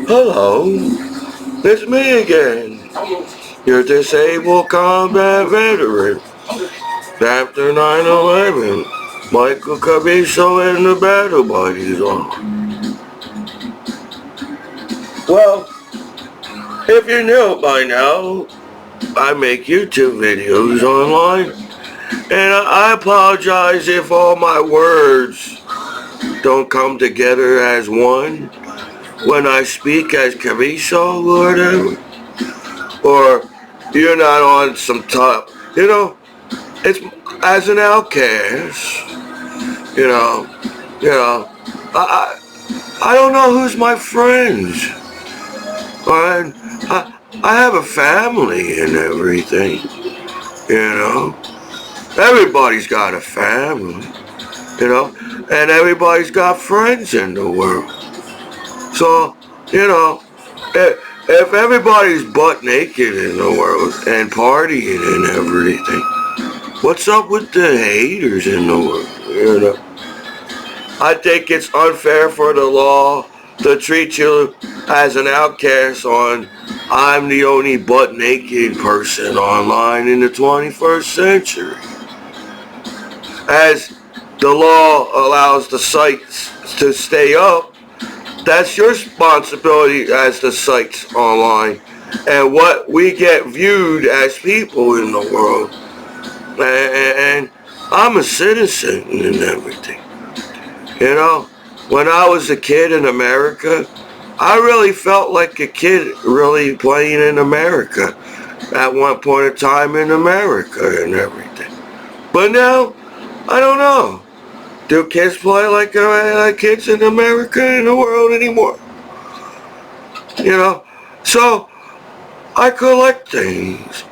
Hello, it's me again, your disabled combat veteran. After 9/11, Michael Commiso and the battle buddies on. Well, if you're new by now, I make YouTube videos online, and I apologize if all my words don't come together as one when I speak as Commiso or whatever, or you're not on some top, it's as an outcast, you know, I don't know who's my friends, and I have a family and everything, everybody's got a family, and everybody's got friends in the world. So, if everybody's butt naked in the world and partying and everything, what's up with the haters in the world, I think it's unfair for the law to treat you as an outcast on I'm the only butt naked person online in the 21st century. As the law allows the sites to stay up, that's your responsibility as the sites online and what we get viewed as people in the world. And I'm a citizen and everything. When I was a kid in America, I really felt like a kid really playing in America at one point in time in America and everything. But now, I don't know. Do kids play like kids in America in the world anymore? So I collect things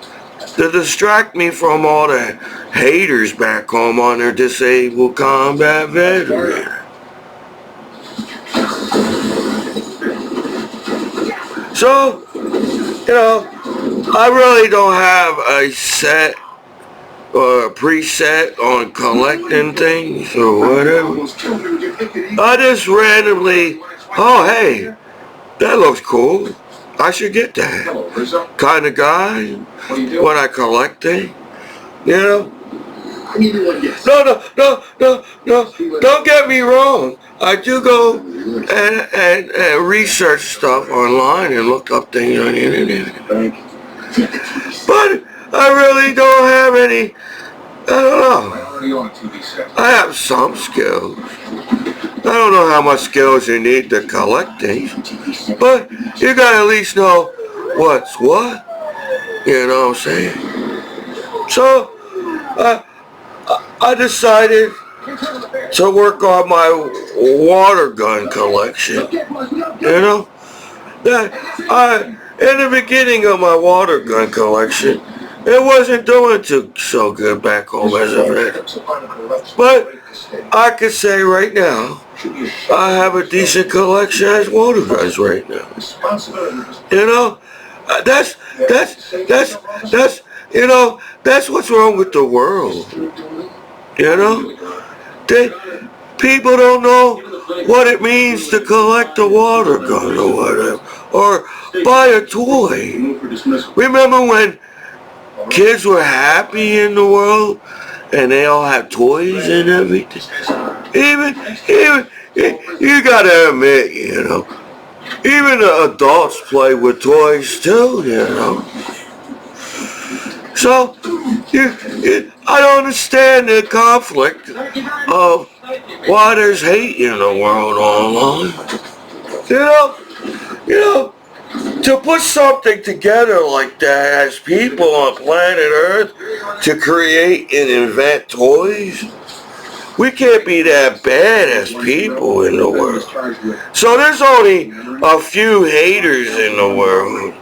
to distract me from all the haters back home on their disabled combat veteran. So, I really don't have a set or a preset on collecting things or whatever. I just randomly, oh hey, that looks cool. I should get that kind of guy when I collect things. No, don't get me wrong. I do go and research stuff online and look up things on the internet. But I really don't have any, I don't know. I have some skills. I don't know how much skills you need to collect things, but you gotta at least know what's what. You know what I'm saying? So, I decided to work on my water gun collection. In the beginning of my water gun collection, it wasn't doing so good back home as a veteran. But I could say right now, I have a decent collection as water guns right now. That's what's wrong with the world. People don't know what it means to collect a water gun or whatever, or buy a toy. Remember when kids were happy in the world and they all had toys and everything? Even you gotta admit, even the adults play with toys too, So, I don't understand the conflict of why there's hate in the world online. To put something together like that as people on planet Earth to create and invent toys, we can't be that bad as people in the world. So there's only a few haters in the world.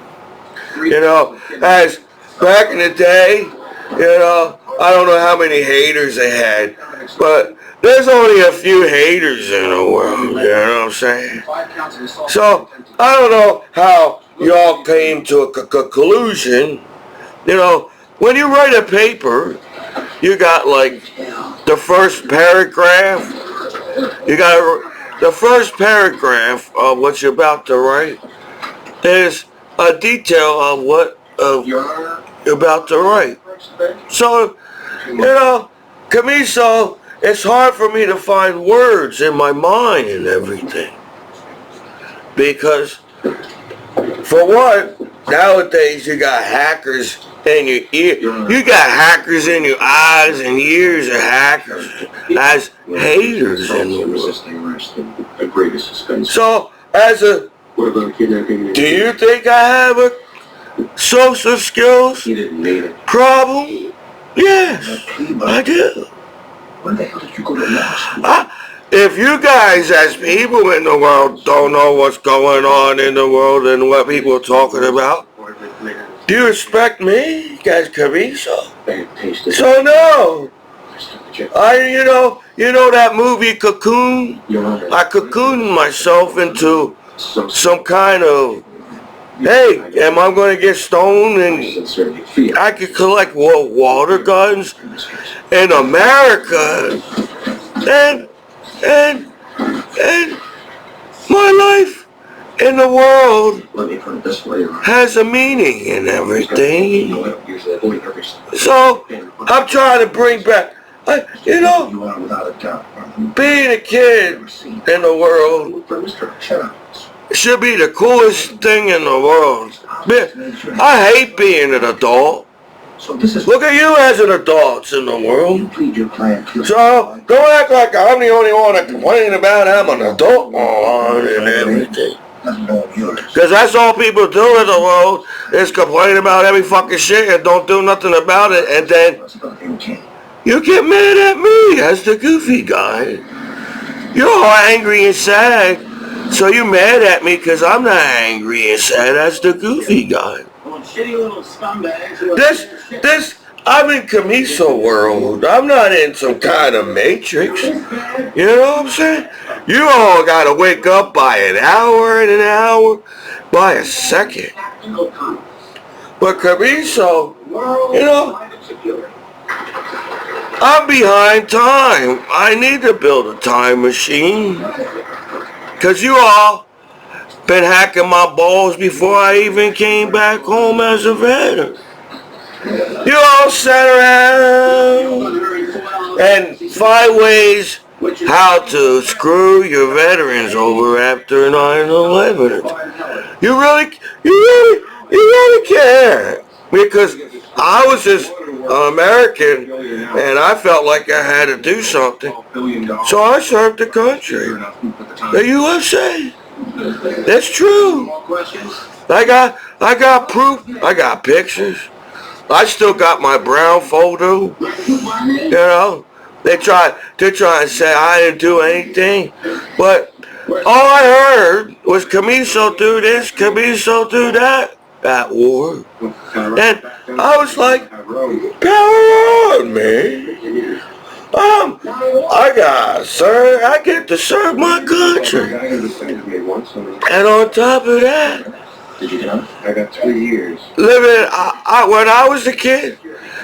As back in the day, I don't know how many haters they had, but there's only a few haters in the world, you know what I'm saying? So, I don't know how y'all came to a conclusion. When you write a paper, you got like the first paragraph. You got the first paragraph of what you're about to write. is a detail of what you're about to write. So, Commiso, it's hard for me to find words in my mind and everything. Because, for one, nowadays you got hackers in your ear. You got hackers in your eyes and ears of hackers as haters in the world. So, do you think I have a social skills problem? Yes, I do. When the hell did you go to law school? If you guys as people in the world don't know what's going on in the world and what people are talking about, do you expect me as Commiso? So no. You know that movie Cocoon? I cocooned myself into some kind of, hey, am I going to get stoned and I could collect water guns in America and my life in the world has a meaning and everything. So I'm trying to bring back, being a kid in the world should be the coolest thing in the world. I hate being an adult. Look at you as an adult in the world. So don't act like I'm the only one that complain about I'm an adult and everything. Because that's all people do in the world is complain about every fucking shit and don't do nothing about it, and then you get mad at me as the goofy guy. You're all angry and sad, so you're mad at me because I'm not angry and sad as the goofy guy. I'm in Commiso world. I'm not in some kind of matrix. You know what I'm saying? You all gotta wake up by an hour and an hour, by a second. But Commiso, I'm behind time. I need to build a time machine. Because you all been hacking my balls before I even came back home as a veteran. You all sat around and find ways how to screw your veterans over after 9/11. You really care. Because I was just an American and I felt like I had to do something. So I served the country. The USA. That's true. I got proof. I got pictures. I still got my brown photo. They try and say I didn't do anything, but all I heard was Commiso do this, Commiso do that at war, and I was like, power on, man. I get to serve my country, and on top of that, I got 3 years. When I was a kid,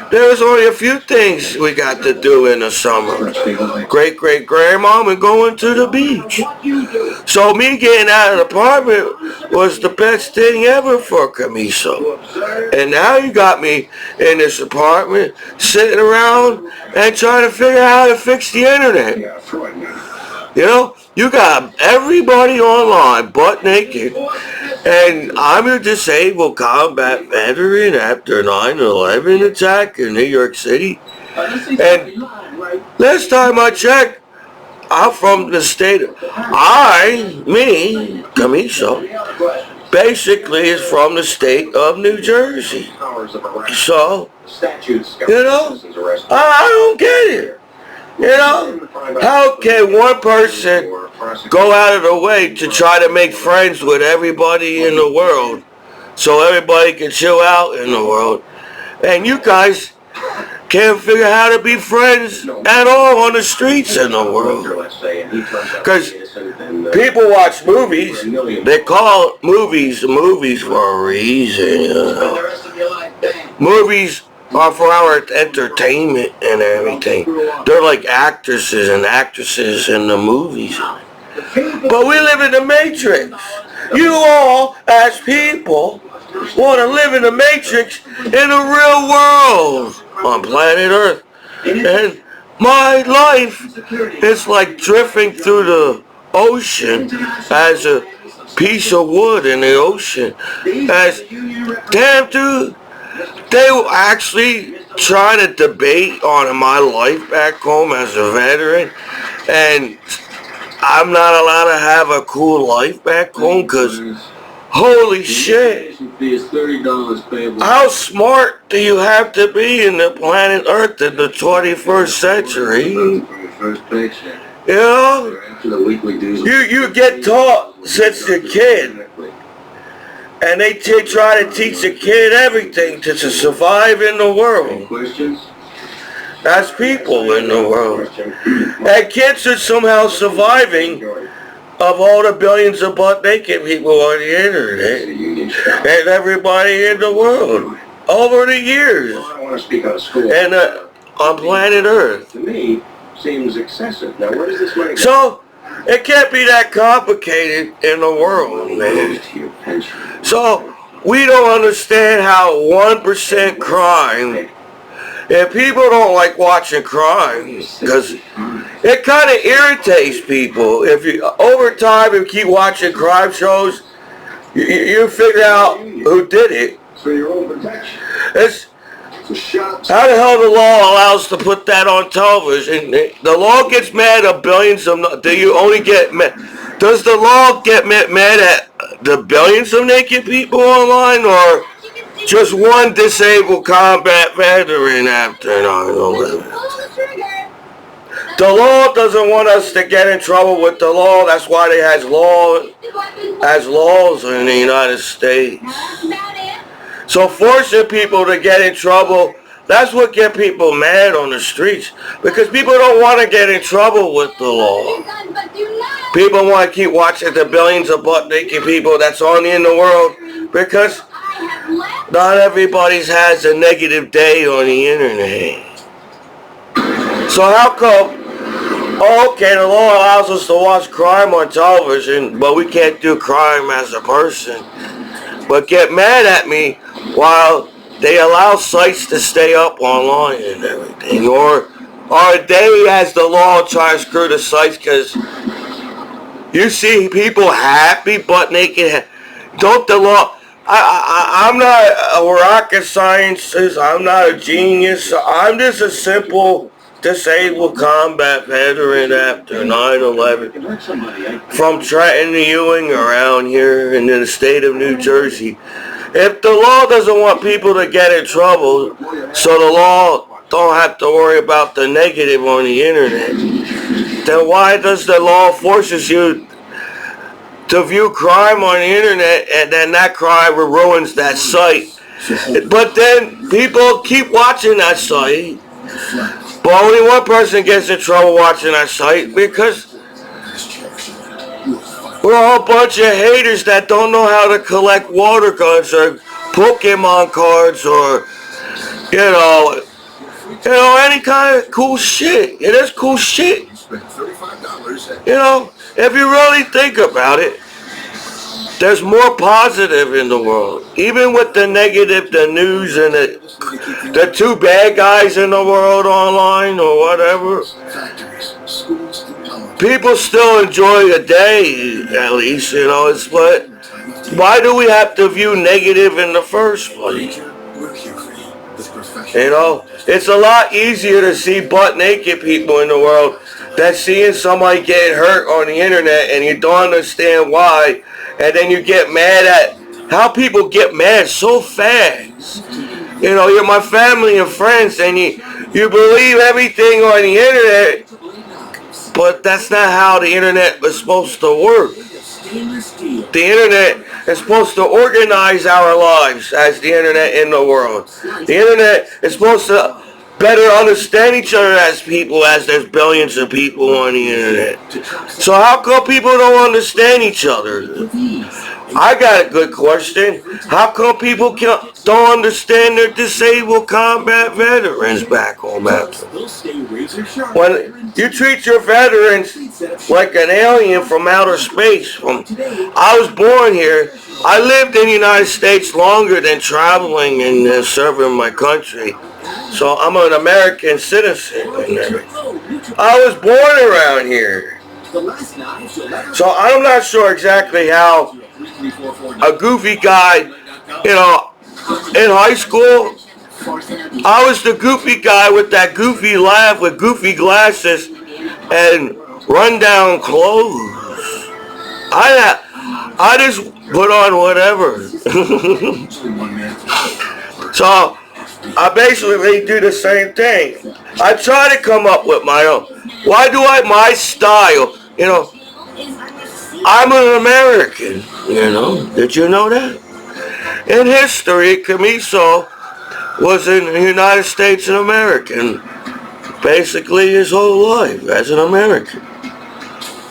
there was only a few things we got to do in the summer. Great-great-grandmom and going to the beach. So me getting out of the apartment was the best thing ever for Commiso. And now you got me in this apartment, sitting around and trying to figure out how to fix the internet. You got everybody online, butt naked, and I'm a disabled combat veteran after 9/11 attack in New York City. And last time I checked, I'm from the state. Commiso, basically is from the state of New Jersey. So, I don't get it. How can one person go out of the way to try to make friends with everybody in the world so everybody can chill out in the world, and you guys can't figure out how to be friends at all on the streets in the world? Because people watch movies, they call movies for a reason. Movies are for our entertainment and everything. They're like actresses and actresses in the movies. But we live in the Matrix. You all, as people, want to live in the matrix in the real world on planet Earth. And my life is like drifting through the ocean as a piece of wood in the ocean. As, damn dude, they were actually trying to debate on my life back home as a veteran. And I'm not allowed to have a cool life back home because holy shit. How smart do you have to be in the planet Earth in the 21st century? You know? You get taught since you're a kid. And they try to teach a kid everything to survive in the world. As people in the world. And kids are somehow surviving of all the billions of butt naked people on the internet and everybody in the world over the years and on planet Earth. To me, seems excessive. Now, where does this money go? So it can't be that complicated in the world, man. So we don't understand how 1% crime. And people don't like watching crime because it kind of irritates people. If you over time, if you keep watching crime shows, you figure out who did it. For your own protection. It's, how the hell the law allows to put that on television? The law gets mad at billions of. Do you only get mad? Does the law get mad at the billions of naked people online, or just one disabled combat veteran after 9/11? The law doesn't want us to get in trouble with the law. That's why they has laws in the United States. So forcing people to get in trouble, that's what get people mad on the streets. Because people don't want to get in trouble with the law. People want to keep watching the billions of butt naked people that's on in the world. Because not everybody has a negative day on the internet. So how come, okay, the law allows us to watch crime on television, but we can't do crime as a person. But get mad at me while they allow sites to stay up online and everything. Or they, as the law, try to screw the sites because you see people happy, butt naked. Don't the law... I'm not a rocket scientist. I'm not a genius. I'm just a simple disabled combat veteran after 9/11 from Trenton to Ewing around here in the state of New Jersey. If the law doesn't want people to get in trouble, so the law don't have to worry about the negative on the internet, then why does the law forces you to view crime on the internet, and then that crime ruins that site? But then people keep watching that site, but only one person gets in trouble watching that site because we're all a bunch of haters that don't know how to collect water guns or Pokemon cards or, you know, any kind of cool shit. It is cool shit. You know, if you really think about it, there's more positive in the world. Even with the negative, the news and the two bad guys in the world online or whatever, people still enjoy a day, at least, you know. It's but why do we have to view negative in the first place? You know, it's a lot easier to see butt naked people in the world than seeing somebody get hurt on the internet and you don't understand why. And then you get mad at how people get mad so fast. You know, you're my family and friends and you believe everything on the internet, but that's not how the internet is supposed to work. The internet is supposed to organize our lives as the internet in the world. The internet is supposed to better understand each other as people, as there's billions of people on the internet. So how come people don't understand each other? I got a good question. How come people don't understand their disabled combat veterans back home after? When You treat your veterans like an alien from outer space. I was born here. I lived in the United States longer than traveling and serving my country. So I'm an American citizen. I was born around here. So I'm not sure exactly how a goofy guy, in high school, I was the goofy guy with that goofy laugh with goofy glasses and rundown clothes. I just put on whatever. So I basically do the same thing. I try to come up with my own. Why do my style? I'm an American. Did you know that? In history, Commiso was in the United States an American, basically his whole life as an American.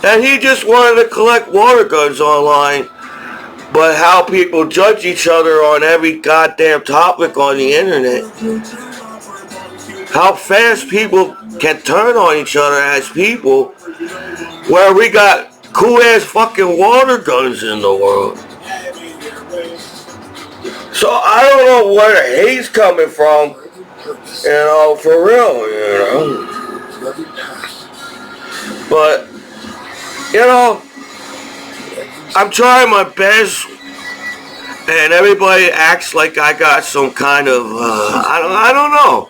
And he just wanted to collect water guns online, but how people judge each other on every goddamn topic on the internet, how fast people can turn on each other as people, where we got cool ass fucking water guns in the world. So I don't know where the hate's coming from, for real, But, I'm trying my best, and everybody acts like I got some kind of, I don't know.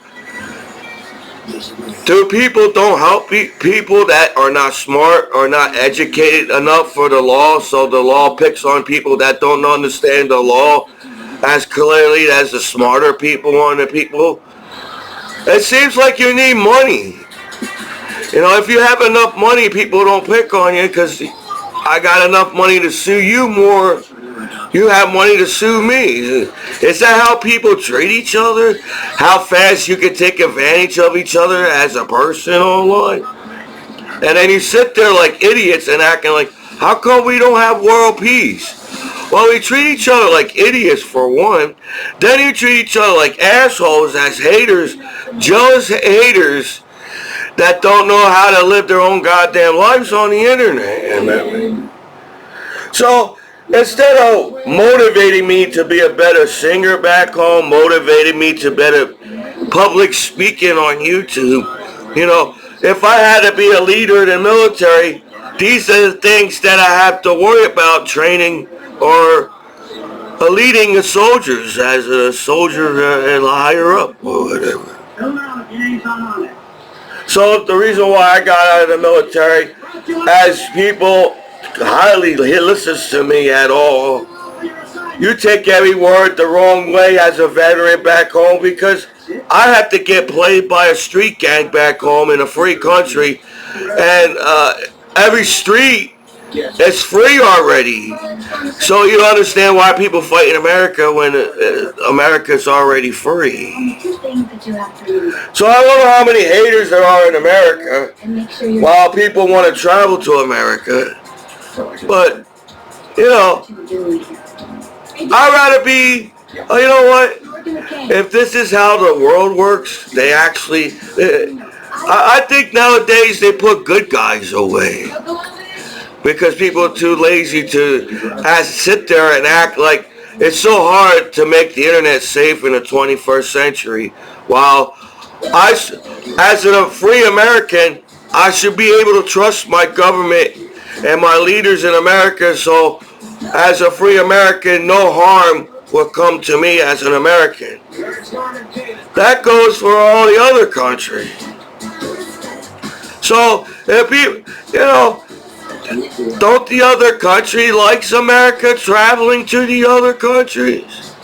Do people don't help people that are not smart or not educated enough for the law, so the law picks on people that don't understand the law as clearly as the smarter people on the people? It seems like you need money. If you have enough money, people don't pick on you because I got enough money to sue you more. You have money to sue me. Is that how people treat each other? How fast you can take advantage of each other as a person online? And then you sit there like idiots and acting like, how come we don't have world peace? Well, we treat each other like idiots for one. Then you treat each other like assholes as haters, jealous haters that don't know how to live their own goddamn lives on the internet. So instead of motivating me to be a better singer back home, motivating me to better public speaking on YouTube, if I had to be a leader in the military, these are the things that I have to worry about training or leading the soldiers as a soldier and higher up or whatever. So the reason why I got out of the military, as people hardly listens to me at all. You take every word the wrong way as a veteran back home because I have to get played by a street gang back home in a free country, and every street is free already. So you understand why people fight in America when America's already free. So I don't know how many haters there are in America while people want to travel to America. But, I'd rather be, you know what, if this is how the world works, they actually, I think nowadays they put good guys away. Because people are too lazy to sit there and act like it's so hard to make the internet safe in the 21st century. While as a free American, I should be able to trust my government and my leaders in America, so as a free American, no harm will come to me as an American. That goes for all the other countries. So, if don't the other country likes America traveling to the other countries?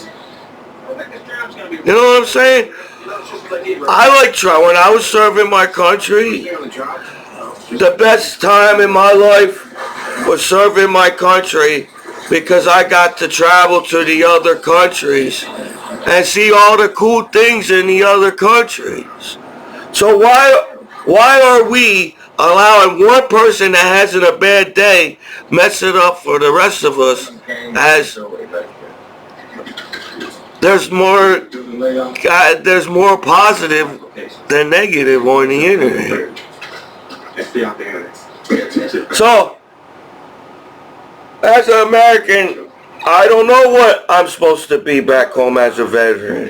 You know what I'm saying? I like traveling. When I was serving my country, the best time in my life was serving my country because I got to travel to the other countries and see all the cool things in the other countries. So why are we allowing one person that has a bad day mess it up for the rest of us? As there's more positive than negative on the internet. stay off the internet. Pay attention. So, as an American, I don't know what I'm supposed to be back home as a veteran.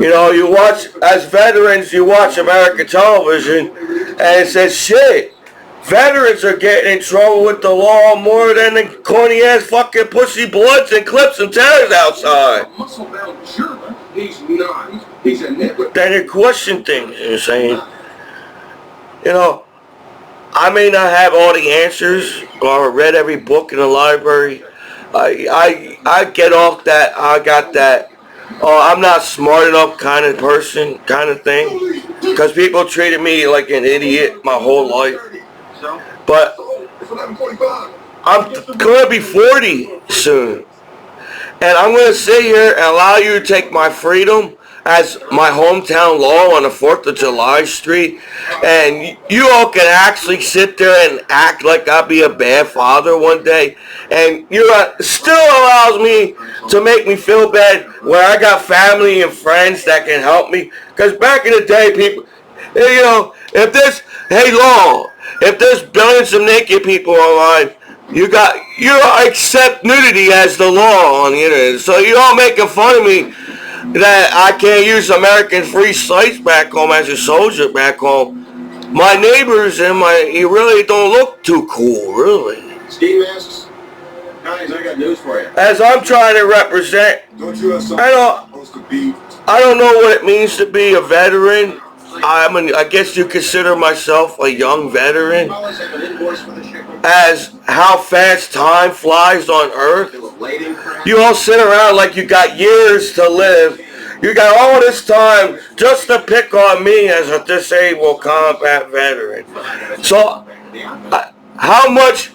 You know, you watch, as veterans, you watch American television, and it says, shit, veterans are getting in trouble with the law more than the corny-ass fucking pussy bloods and clips and tears outside. Muscle-bound German. He's not. He's a nitwit. Then you question things, you're saying. You know, I may not have all the answers or read every book in the library. I get off that, I got that, I'm not smart enough kind of person, kind of thing. Because people treated me like an idiot my whole life. But I'm going to be 40 soon. And I'm going to sit here and allow you to take my freedom as my hometown law on the 4th of July street, and you all can actually sit there and act like I'll be a bad father one day, and you still allows me to make me feel bad where I got family and friends that can help me, because back in the day, people, you know, if there's, hey law, if there's billions of naked people online, you accept nudity as the law on the internet, so you all making fun of me that I can't use American free sites back home as a soldier back home. My neighbors and you really don't look too cool, really. Ski masks? Guys, I got news for you. As I'm trying to represent, Don't you have something supposed to be? I don't know what it means to be a veteran. I guess you consider myself a young veteran. As how fast time flies on Earth. You all sit around like you got years to live. You got all this time just to pick on me as a disabled combat veteran. So, how much,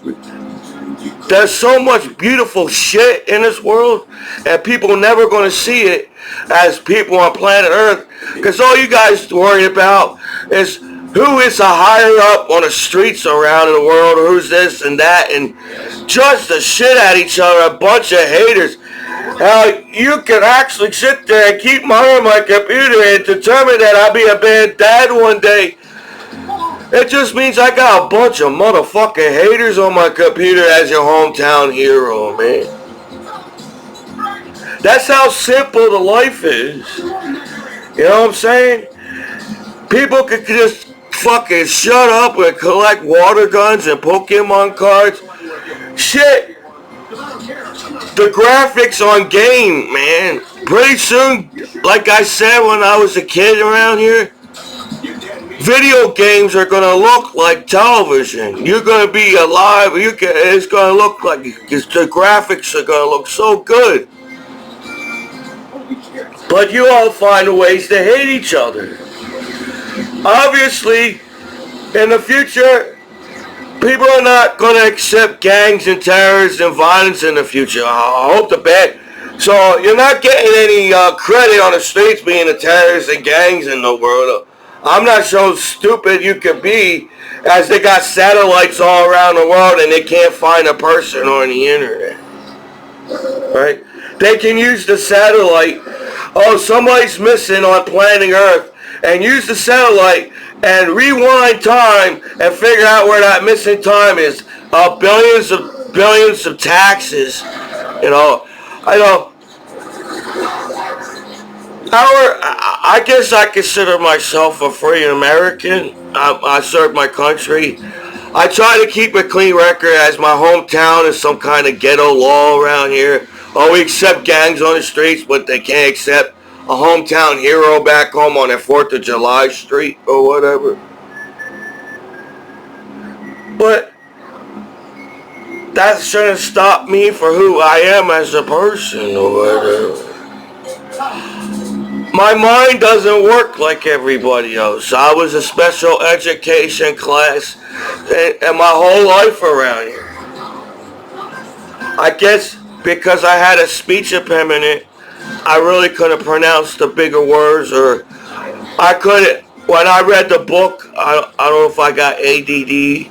there's so much beautiful shit in this world, and people never going to see it as people on planet Earth, because all you guys worry about is who is a higher up on the streets around in the world, or who's this and that, and just the shit at each other, a bunch of haters. How you can actually sit there and keep my computer and determine that I'll be a bad dad one day. It just means I got a bunch of motherfucking haters on my computer as your hometown hero, man. That's how simple the life is. You know what I'm saying? People could just fucking shut up and collect water guns and Pokemon cards. Shit. The graphics on game, man. Pretty soon, like I said when I was a kid around here, video games are going to look like television. You're going to be alive. It's going to look like, the graphics are going to look so good. But you all find ways to hate each other. Obviously, in the future, people are not going to accept gangs and terrorists and violence in the future. I hope the bad. So you're not getting any credit on the streets being the terrorists and gangs in the world. I'm not so stupid you could be, as they got satellites all around the world and they can't find a person on the internet. Right? They can use the satellite. Oh, somebody's missing on planet Earth, and use the satellite and rewind time and figure out where that missing time is. Billions of taxes. You know, I guess I consider myself a free American. I serve my country. I try to keep a clean record, as my hometown is some kind of ghetto law around here. Oh, we accept gangs on the streets, but they can't accept a hometown hero back home on that 4th of July street or whatever. But that shouldn't stop me for who I am as a person or whatever. My mind doesn't work like everybody else. I was a special education class and my whole life around here. I guess because I had a speech impediment, I really couldn't pronounce the bigger words, or I couldn't, when I read the book, I don't know if I got ADD,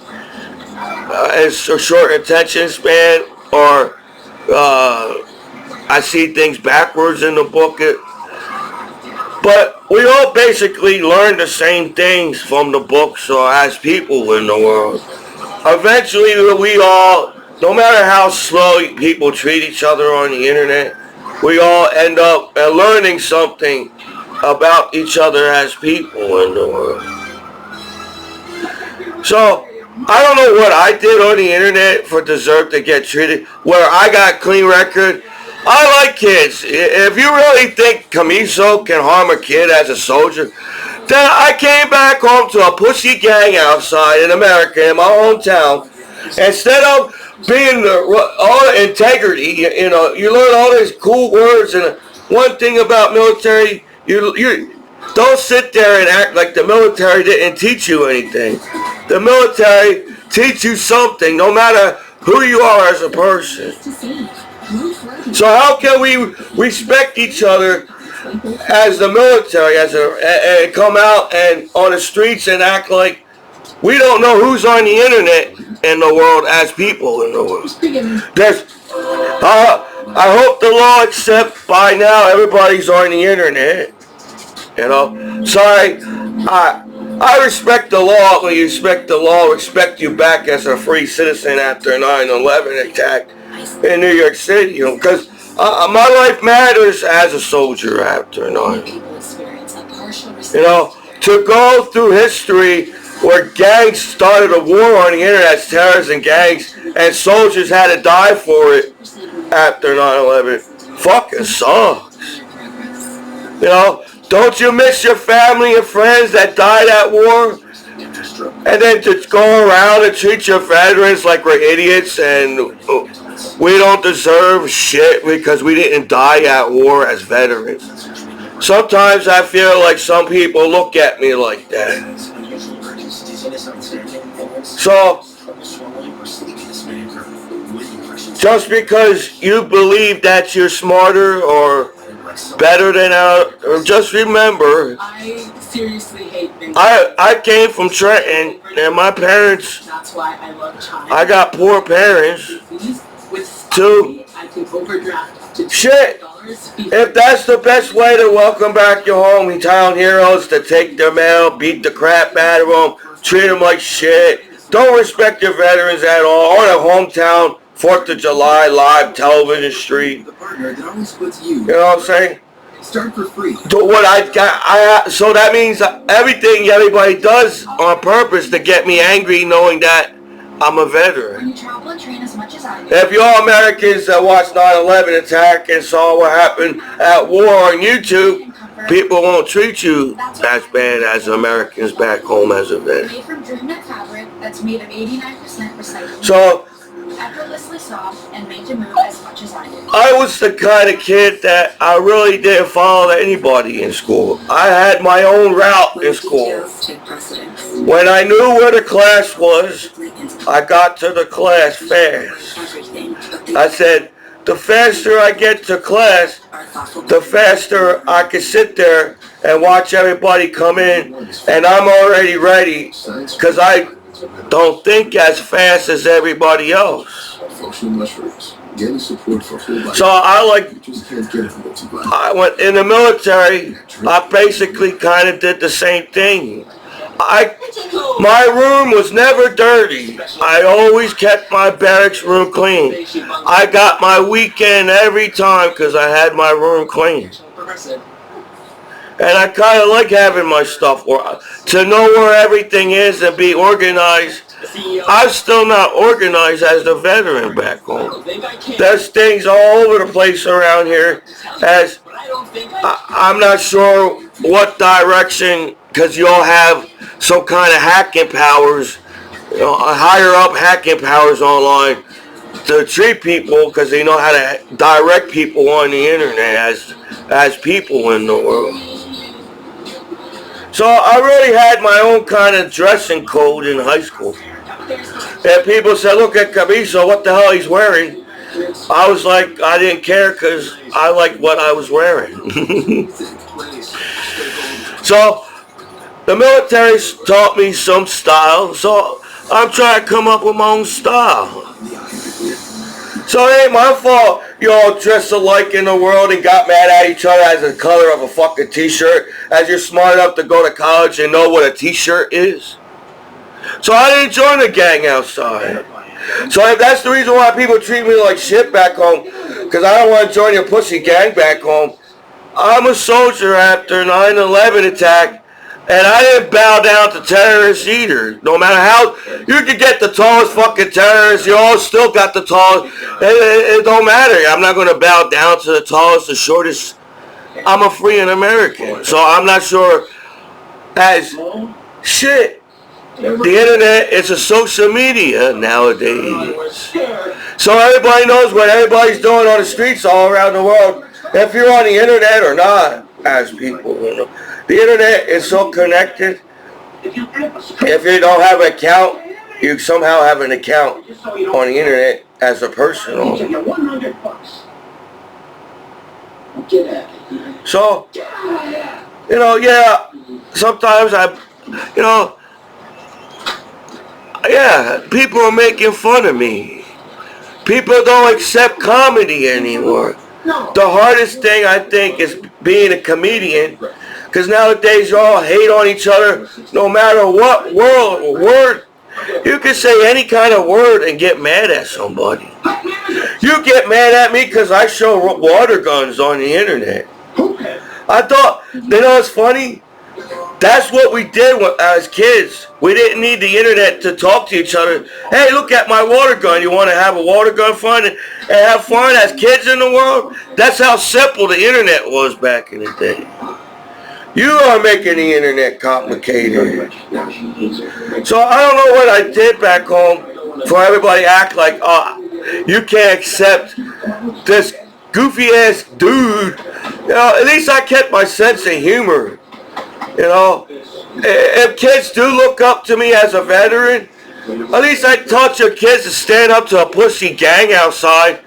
it's a short attention span, or I see things backwards in the book. But we all basically learn the same things from the books or as people in the world. Eventually, we all, no matter how slow people treat each other on the internet, we all end up learning something about each other as people in the world. So, I don't know what I did on the internet for deserve to get treated, where I got clean record. I like kids. If you really think Commiso can harm a kid as a soldier, then I came back home to a pussy gang outside in America, in my hometown. Instead of being all the integrity, you learn all these cool words. And one thing about military, you don't sit there and act like the military didn't teach you anything. The military teach you something, no matter who you are as a person. So how can we respect each other as the military, and come out and on the streets and act like we don't know who's on the internet in the world as people in the world? I hope the law accepts by now everybody's on the internet. Sorry, I respect the law. When you respect the law, respect you back as a free citizen after 9/11 attack in New York City. Because my life matters as a soldier after 9/11. To go through history where gangs started a war on the internet as terrorists and gangs, and soldiers had to die for it after 9/11, fucking sucks. Don't you miss your family and friends that died at war? And then to go around and treat your veterans like we're idiots and we don't deserve shit because we didn't die at war as veterans. Sometimes I feel like some people look at me like that. So, just because you believe that you're smarter or better than just remember, I seriously hate things. I came from Trenton, and my parents, That's why I love China. I got poor parents too. I could overdraft to Shit. If that's the best way to welcome back your hometown heroes, to take their mail, beat the crap out of them, treat them like shit, don't respect your veterans at all, or the hometown 4th of July live television stream. You know what I'm saying? Start for free. What I got, so that means everything everybody does on purpose to get me angry, knowing that I'm a veteran. If y'all Americans that watched 9/11 attack and saw what happened at war on YouTube, people won't treat you as bad as Americans back home as a veteran. Made from dream net fabric that's made of 89% recycled. So, effortlessly soft and made to move as much as I do. I was the kind of kid that I really didn't follow anybody in school. I had my own route in school. When I knew where the class was, I got to the class fast. I said, the faster I get to class, the faster I can sit there and watch everybody come in, and I'm already ready, because I don't think as fast as everybody else. So I went in the military. I basically kind of did the same thing. My room was never dirty. I always kept my barracks room clean. I got my weekend every time because I had my room clean. And I kind of like having my stuff, to know where everything is and be organized. I'm still not organized as the veteran back home. There's things all over the place around here. As I'm not sure what direction, because you all have some kind of hacking powers, higher up hacking powers online to treat people, because they know how to direct people on the internet as people in the world. So I really had my own kind of dressing code in high school. And people said, look at Commiso, what the hell he's wearing? I was like, I didn't care because I liked what I was wearing. So the military taught me some style, so I'm trying to come up with my own style. So it ain't my fault you all dress alike in the world and got mad at each other as the color of a fucking t-shirt, as you're smart enough to go to college and know what a t-shirt is. So I didn't join the gang outside. So if that's the reason why people treat me like shit back home, because I don't want to join your pussy gang back home, I'm a soldier after 9/11 attack, and I didn't bow down to terrorists either. No matter how, you could get the tallest fucking terrorists, you all still got the tallest, it don't matter. I'm not going to bow down to the tallest, the shortest. I'm a free American, so I'm not sure as shit. The internet is a social media nowadays. So everybody knows what everybody's doing on the streets all around the world. If you're on the internet or not, as people, you know. The internet is so connected. If you don't have an account, you somehow have an account on the internet as a person. So, you know, yeah, sometimes yeah, people are making fun of me. People don't accept comedy anymore. The hardest thing, I think, is being a comedian, because nowadays you all hate on each other no matter what word. You can say any kind of word and get mad at somebody. You get mad at me because I show water guns on the internet. I thought, you know what's funny? That's what we did as kids. We didn't need the internet to talk to each other. Hey, look at my water gun. You want to have a water gun fun and have fun as kids in the world? That's how simple the internet was back in the day. You are making the internet complicated. So I don't know what I did back home for everybody to act like, you can't accept this goofy ass dude. You know, at least I kept my sense of humor. You know, if kids do look up to me as a veteran, at least I taught your kids to stand up to a pussy gang outside,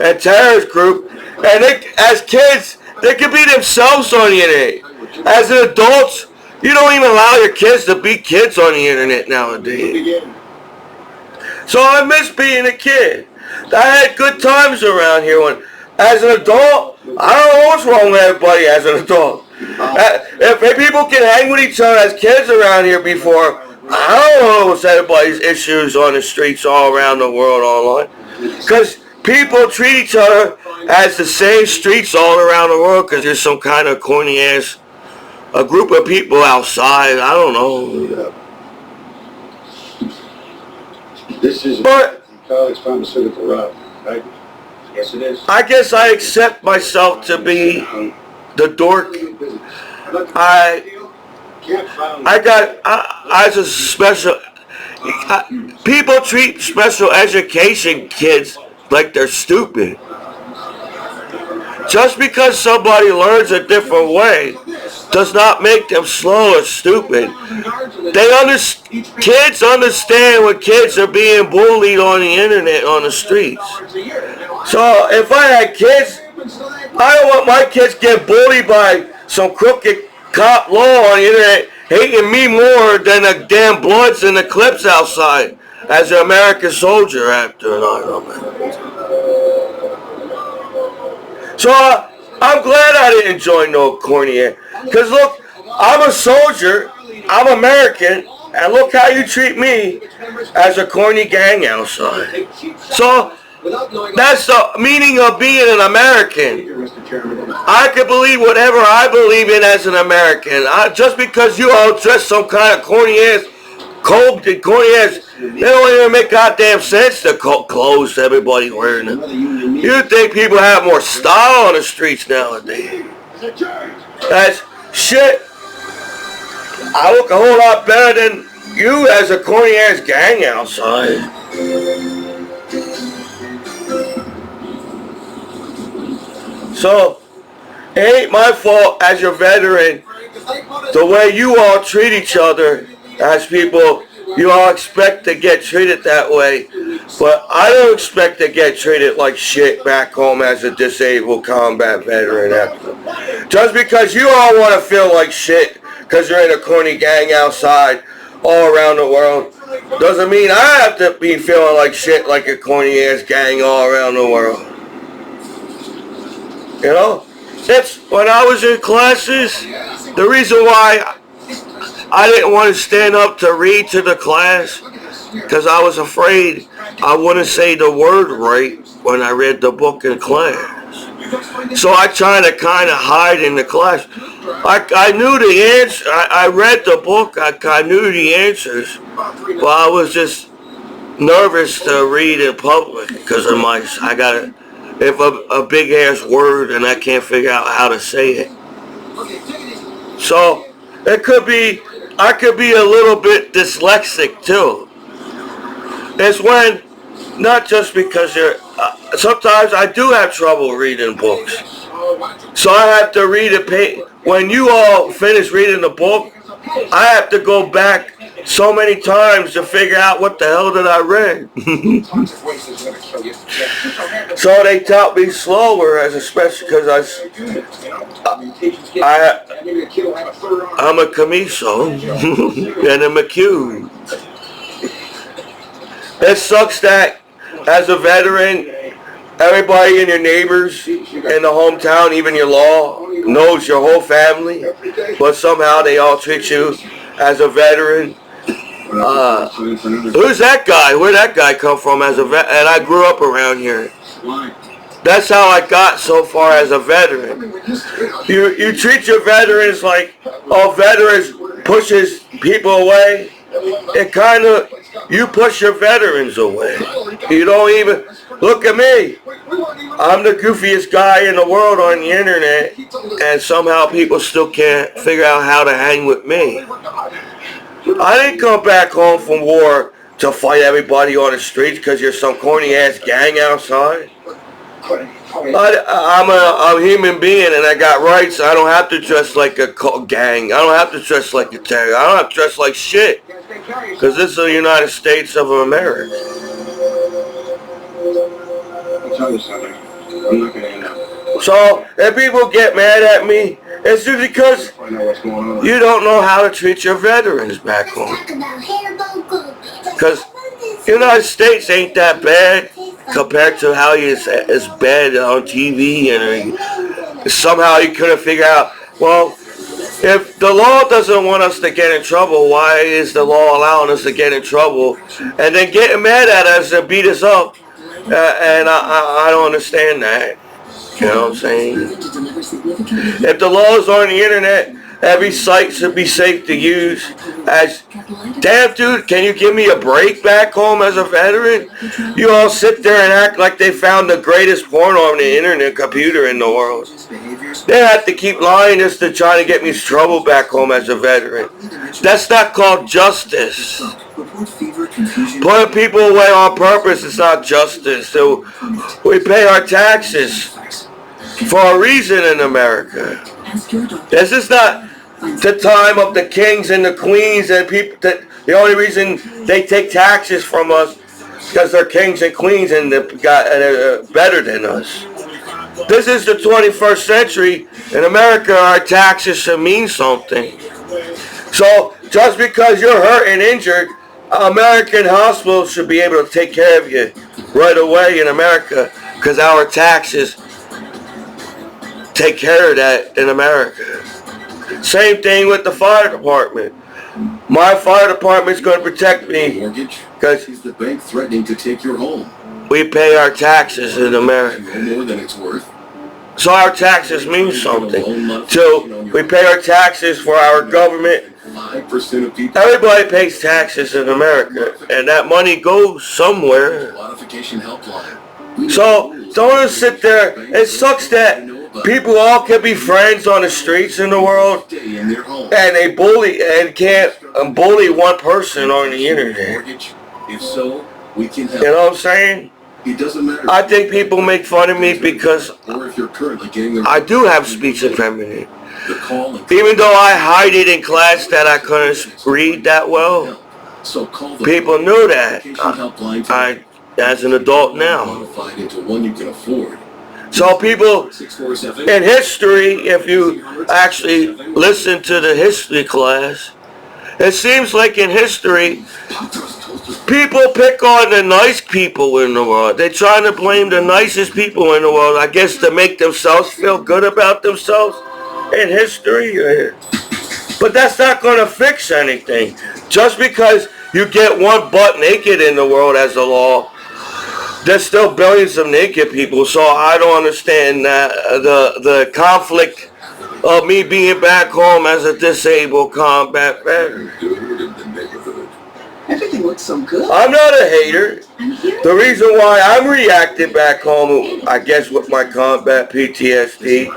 a terrorist group, and as kids, they can be themselves on the internet. As adults, you don't even allow your kids to be kids on the internet nowadays. So I miss being a kid. I had good times around here. As an adult, I don't know what's wrong with everybody as an adult. If people can hang with each other as kids around here before, I don't know what's everybody's issues on the streets all around the world online. Because people treat each other as the same streets all around the world because there's some kind of corny ass, a group of people outside. I don't know. This is But college pharmaceutical route, right? Yes, it is. I guess I accept myself to be the dork. As a special, people treat special education kids like they're stupid. Just because somebody learns a different way does not make them slow or stupid. Kids understand when kids are being bullied on the internet, on the streets. So if I had kids, I don't want my kids get bullied by some crooked cop law on the internet hating me more than the damn Bloods and the Clips outside as an American soldier after 9/11. So I'm glad I didn't join no corny ass. Because look, I'm a soldier, I'm American, and look how you treat me as a corny gang outside. So that's the meaning of being an American. I can believe whatever I believe in as an American. Just because you all dress some kind of corny ass, cold and corny ass, they don't even make goddamn sense, the clothes everybody wearing them. You think people have more style on the streets nowadays. That's shit. I look a whole lot better than you as a corny ass gang outside. So, it ain't my fault as your veteran, the way you all treat each other as people. You all expect to get treated that way, but I don't expect to get treated like shit back home as a disabled combat veteran. Just because you all want to feel like shit because you're in a corny gang outside all around the world, Doesn't mean I have to be feeling like shit like a corny ass gang all around the world. You know? It's when I was in classes, the reason why I didn't want to stand up to read to the class, because I was afraid I wouldn't say the word right when I read the book in class. So I tried to kind of hide in the class. I knew the answer. I read the book. I knew the answers. But I was just nervous to read in public because of if a big ass word and I can't figure out how to say it. So I could be a little bit dyslexic too. It's when, not just because sometimes I do have trouble reading books. So I have to read it. When you all finish reading the book, I have to go back so many times to figure out what the hell did I read. So they taught me slower, especially because I'm a Commiso and a McHugh. It sucks that as a veteran, everybody in your neighbors in the hometown, even your law, knows your whole family, but somehow they all treat you as a veteran. Who's that guy? Where'd that guy come from as a vet? And I grew up around here. That's how I got so far as a veteran. You treat your veterans like, veterans pushes people away. It kind of, you push your veterans away. You don't even, look at me. I'm the goofiest guy in the world on the internet, and somehow people still can't figure out how to hang with me. I didn't come back home from war to fight everybody on the streets because you're some corny ass gang outside. I'm a human being and I got rights. I don't have to dress like a gang. I don't have to dress like a terrorist. I don't have to dress like shit. Because this is the United States of America. I'll tell you something. I'm not going to end up. So, if people get mad at me, it's just because you don't know how to treat your veterans back home. Because the United States ain't that bad compared to how it's bad on TV, and somehow you couldn't figure out, well, if the law doesn't want us to get in trouble, why is the law allowing us to get in trouble and then getting mad at us and beat us up? And I don't understand that. You know what I'm saying? If the laws are on the internet, every site should be safe to use. Damn, dude, can you give me a break back home as a veteran? You all sit there and act like they found the greatest porn on the internet computer in the world. They have to keep lying just to try to get me in trouble back home as a veteran. That's not called justice. Putting people away on purpose is not justice. So we pay our taxes for a reason in America. This is not the time of the kings and the queens and people. The only reason they take taxes from us because they're kings and queens and they're better than us. This is the 21st century. In America, our taxes should mean something. So just because you're hurt and injured, American hospitals should be able to take care of you right away in America because our taxes take care of that in America. Same thing with the fire department. My fire department's going to protect me because the bank threatening to take your home. We pay our taxes in America. More than it's worth. So our taxes mean something. So we pay our taxes for our government. 5% of people. Everybody pays taxes in America, and that money goes somewhere. Modification helpline. So don't sit there. It sucks that people all can be friends on the streets in the world, and they bully and can't bully one person on the internet. If so, we can help. You know what I'm saying? It doesn't matter. I think people make fun of me because or if you're currently getting I do have speech impediment. the call. Even though I hide it in class that I couldn't read that well, So call the people knew that. I As an adult now. modified into one you can afford. So people 647. in history, if you actually listen to the history class, it seems like in history, People pick on the nice people in the world. They're trying to blame the nicest people in the world, I guess, to make themselves feel good about themselves in history. But that's not going to fix anything. Just because you get one butt naked in the world as a law, there's still billions of naked people. So I don't understand that the conflict of me being back home as a disabled combat veteran. Everything looks so good. I'm not a hater. The reason why I'm reacting back home, I guess with my combat PTSD,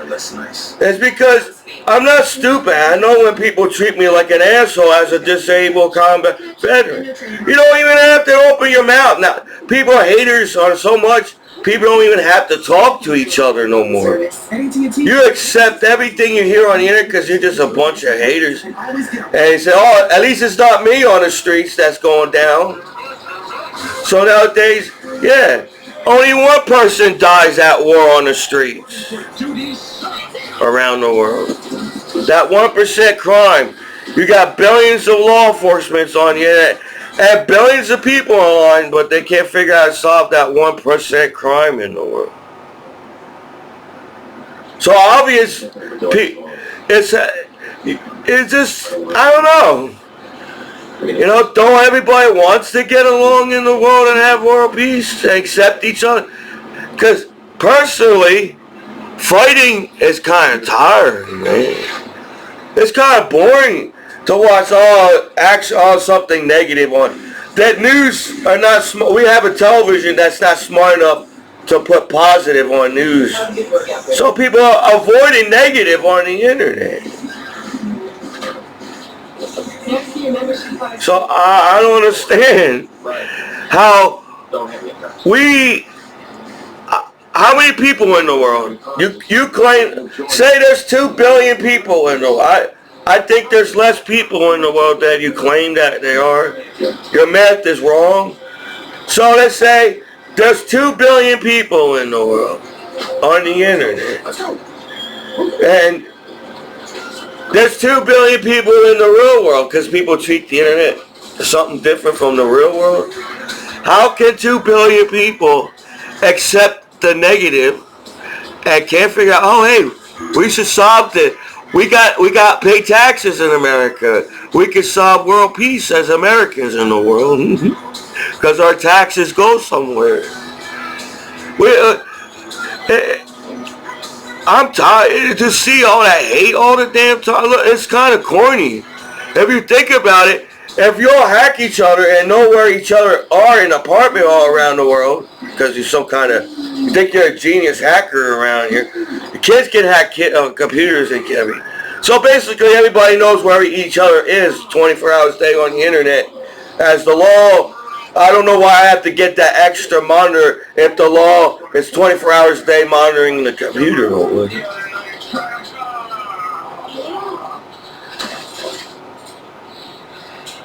is because I'm not stupid. I know when people treat me like an asshole as a disabled combat veteran. You don't even have to open your mouth. Now, people are haters on so much, people don't even have to talk to each other no more. You accept everything you hear on the internet because you're just a bunch of haters. And you say, oh, at least it's not me on the streets that's going down. So nowadays, yeah, only one person dies at war on the streets around the world. That 1% crime. You got billions of law enforcement on the internet and billions of people online, but they can't figure out how to solve that 1% crime in the world. So obvious, it's just, I don't know. You know, don't everybody wants to get along in the world and have world peace and accept each other? Because personally, fighting is kind of tiring, man. It's kind of boring to watch all something negative on. That news are not smart. We have a television that's not smart enough to put positive on news. So people are avoiding negative on the internet. So I don't understand how how many people in the world? You claim, say there's 2 billion people in the world. I think there's less people in the world than you claim that they are. Your math is wrong. So let's say there's 2 billion people in the world on the internet. And there's 2 billion people in the real world because people treat the internet as something different from the real world. How can 2 billion people accept the negative and can't figure out, oh hey, we should solve it. We got pay taxes in America. We can solve world peace as Americans in the world because our taxes go somewhere. I'm tired to see all that hate all the damn time. Look, it's kind of corny. If you think about it, if you all hack each other and know where each other are in an apartment all around the world, because you're some kind of, you think you're a genius hacker around here, the kids can hack computers and everything. So basically everybody knows where each other is 24 hours a day on the internet. As the law, I don't know why I have to get that extra monitor if the law is 24 hours a day monitoring the computer.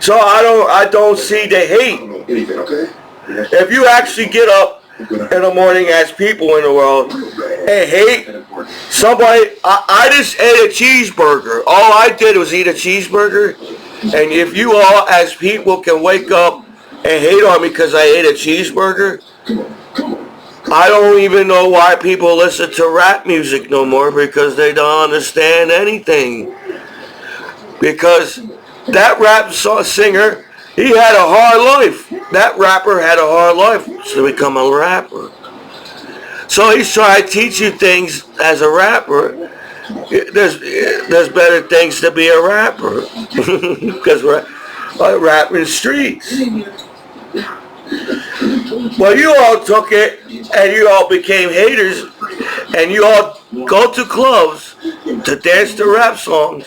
So I don't see the hate. If you actually get up in the morning as people in the world and hate somebody, I just ate a cheeseburger. All I did was eat a cheeseburger. And if you all as people can wake up and hate on me because I ate a cheeseburger, I don't even know why people listen to rap music no more, because they don't understand anything. Because that rap singer, he had a hard life. That rapper had a hard life to become a rapper. So he's trying to teach you things as a rapper. There's better things to be a rapper because we're rapping streets. Well, you all took it and you all became haters and you all go to clubs to dance to rap songs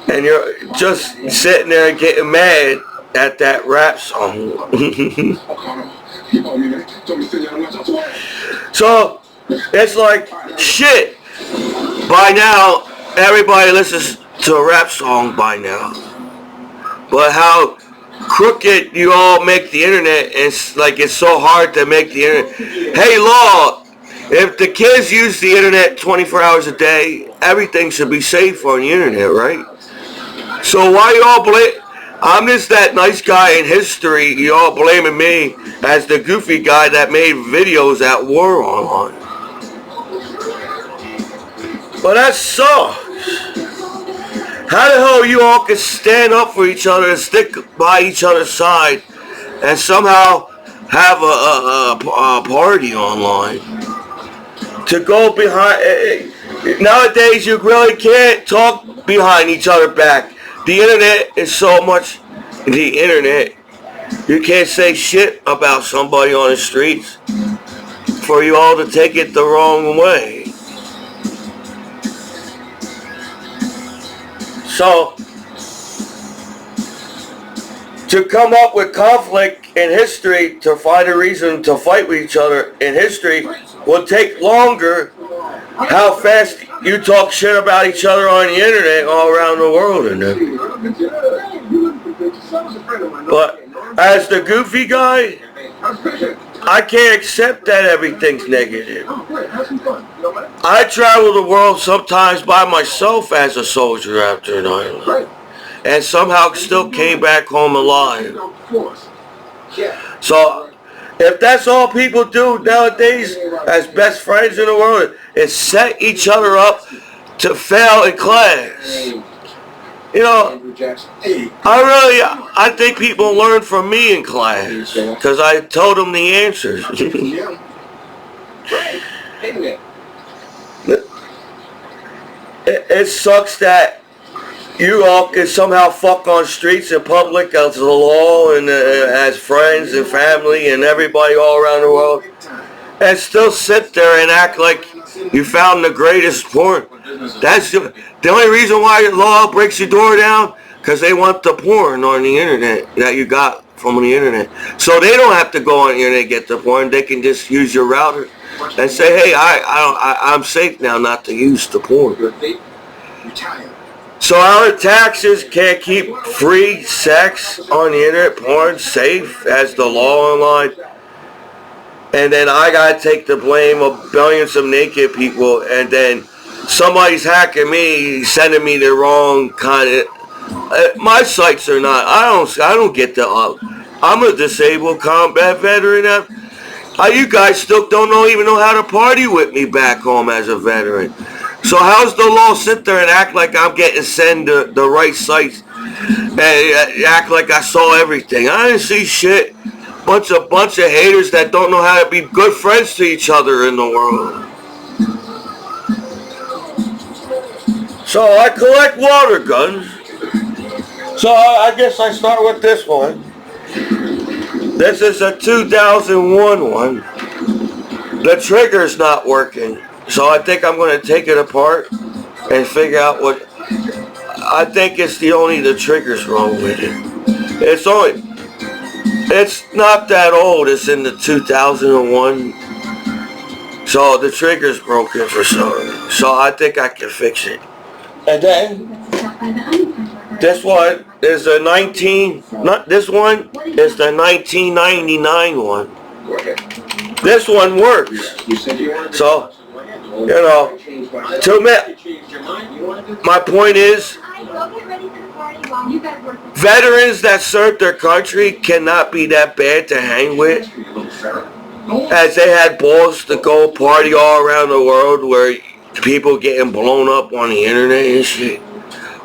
and you're just sitting there and getting mad at that rap song. So it's like shit. By now, everybody listens to a rap song by now. But how crooked you all make the internet, it's like it's so hard to make the internet. Hey, law, if the kids use the internet 24 hours a day, everything should be safe on the internet, right? So why you all I'm just that nice guy in history. You all blaming me as the goofy guy that made videos at war online. But that sucks. How the hell you all can stand up for each other and stick by each other's side and somehow have a party online? To go behind... Nowadays, you really can't talk behind each other back. The internet is so much the internet. You can't say shit about somebody on the streets for you all to take it the wrong way. So, to come up with conflict in history, to find a reason to fight with each other in history, will take longer. How fast you talk shit about each other on the internet all around the world, and but as the goofy guy, I can't accept that everything's negative. I travel the world sometimes by myself as a soldier after 9/11, and somehow still came back home alive. So, if that's all people do nowadays as best friends in the world, is set each other up to fail in class. You know, I think people learn from me in class because I told them the answers. It sucks that you all can somehow fuck on streets in public as the law and as friends and family and everybody all around the world and still sit there and act like you found the greatest porn. That's the only reason why the law breaks your door down, because they want the porn on the internet that you got from the internet. So they don't have to go on the internet and get the porn. They can just use your router and say, hey, I'm safe now not to use the porn. So our taxes can't keep free sex on the internet, porn safe as the law online. And then I gotta take the blame of billions of naked people, and then somebody's hacking me, sending me the wrong kind of... my sites are not... I don't get the... I'm a disabled combat veteran. You guys still don't even know how to party with me back home as a veteran. So how's the law sit there and act like I'm getting sent the right sites and act like I saw everything? I didn't see shit. Bunch of haters that don't know how to be good friends to each other in the world. So I collect water guns. So I guess I start with this one. This is a 2001 one. The trigger's not working. So I think I'm going to take it apart and figure out what... I think it's the trigger's wrong with it. It's not that old. It's in the 2001. So the trigger's broken for some. So I think I can fix it. And then this one is the 1999 one. This one works. So, you know, my point is, veterans that served their country cannot be that bad to hang with, as they had balls to go party all around the world where people getting blown up on the internet and shit.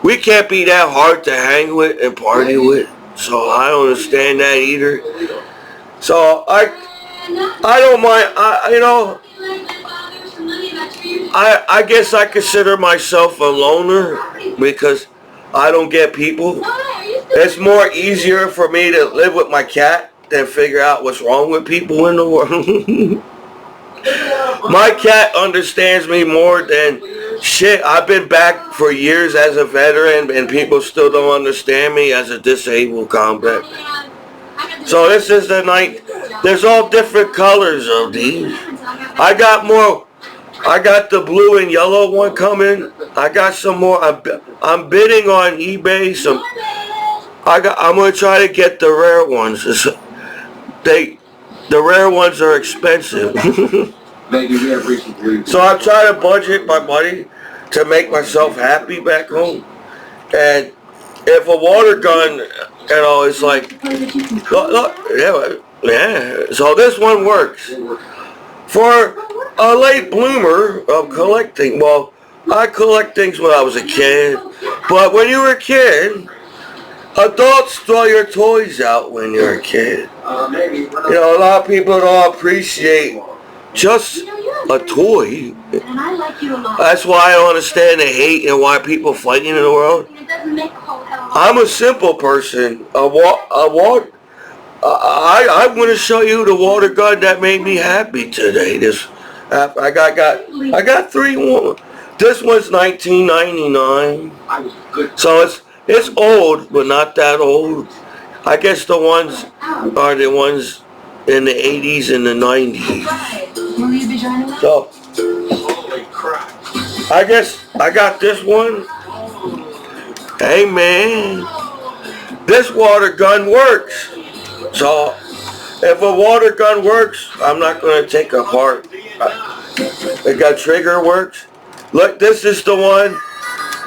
We can't be that hard to hang with and party with, so I don't understand that either. So I don't mind. I guess I consider myself a loner because I don't get people. It's more easier for me to live with my cat than figure out what's wrong with people in the world. My cat understands me more than shit. I've been back for years as a veteran and people still don't understand me as a disabled combat. So this is the night. There's all different colors of these. I got the blue and yellow one coming. I got some more. I'm bidding on eBay. I'm gonna try to get the rare ones. The rare ones are expensive. So I'm trying to budget my money to make myself happy back home. And if a water gun You know, it's like, look, yeah. So this one works. For a late bloomer of collecting, well, I collect things when I was a kid, but when you were a kid, adults throw your toys out when you're a kid. You know, a lot of people don't appreciate just a toy. And I like you a lot. That's why I don't understand the hate and why people fighting in the world. It doesn't make a whole hell of a I'm a simple person. I'm going to show you the water gun that made me happy today. I got three. This one's 1999, so it's old, but not that old. I guess the ones are the ones in the 80s and the 90s. Right. Will you be joining us? So Holy crap. I guess I got this one. Hey man, this water gun works. So if a water gun works, I'm not going to take it apart. It got trigger works. Look, this is the one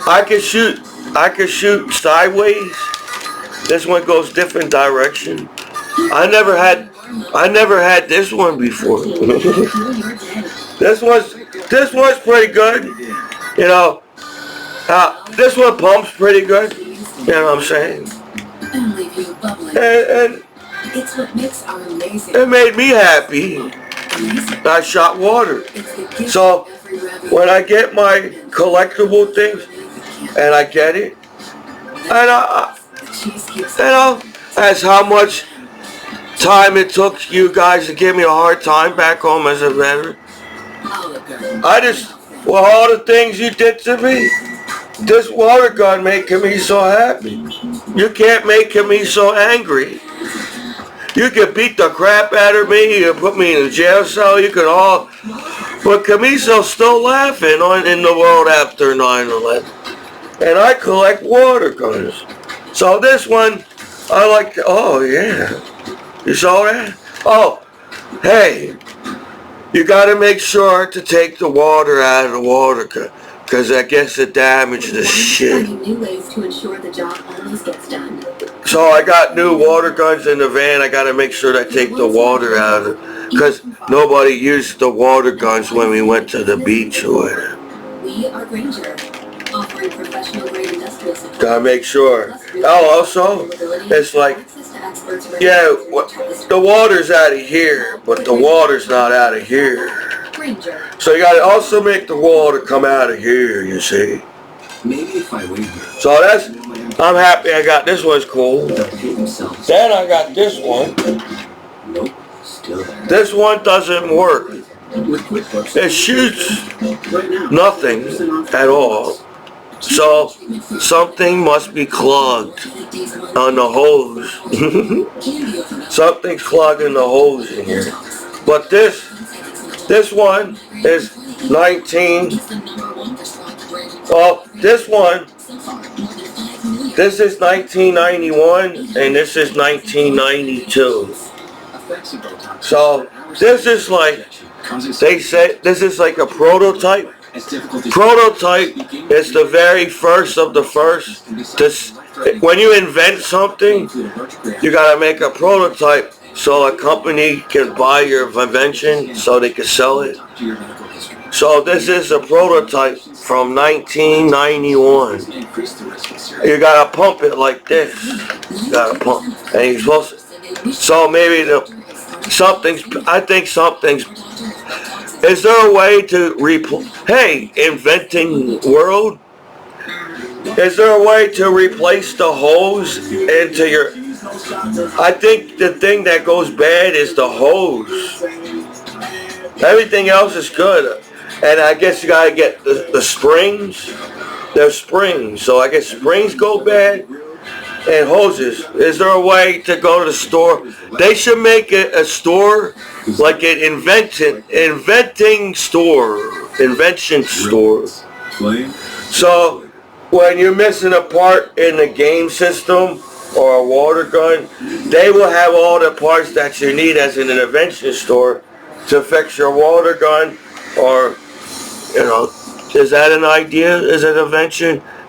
I can shoot sideways. This one goes different direction. I never had this one before. This one's pretty good. You know, this one pumps pretty good. You know what I'm saying? And It's what makes our amazing. it made me happy. I shot water. So when I get my collectible things and I get it, and that's how much time it took you guys to give me a hard time back home as a veteran. Well, all the things you did to me, this water gun making me so happy. You can't make me so angry. You can beat the crap out of me, you can put me in a jail cell, you can all, but Commiso's still laughing in the world after 9/11. And I collect water guns. So this one, I like to, oh yeah, you saw that? Oh, hey, you gotta make sure to take the water out of the water gun, because that gets the damage to shit. New ways to ensure the job always gets done. So I got new water guns in the van. I got to make sure to take the water out of it, because nobody used the water guns when we went to the beach or whatever. We are Granger, offering professional grade industrial support. Gotta make sure. Oh, also, it's like, yeah, the water's out of here, but the water's not out of here. So you gotta also make the water come out of here, you see. Maybe if I wait here. So I'm happy I got this one's cool. Then I got this one. Nope, still there. This one doesn't work. It shoots nothing at all. So something must be clogged on the hose. Something's clogging the hose in here. But this one is 19. Well, this is 1991 and this is 1992. So this is like, they say, this is like a prototype. Prototype is the very first of the first. When you invent something, you gotta make a prototype so a company can buy your invention so they can sell it. So this is a prototype from 1991. You gotta pump it like this. You gotta pump, and you're supposed to. So maybe I think something's. Is there a way to hey, inventing world? Is there a way to replace the hose into your? I think the thing that goes bad is the hose. Everything else is good. And I guess you gotta get the springs. There's springs, so I guess springs go bad and hoses. Is there a way to go to the store? They should make a store like an invention store. So when you're missing a part in the game system or a water gun, they will have all the parts that you need as an invention store to fix your water gun. Or, you know, is that an idea? Is it an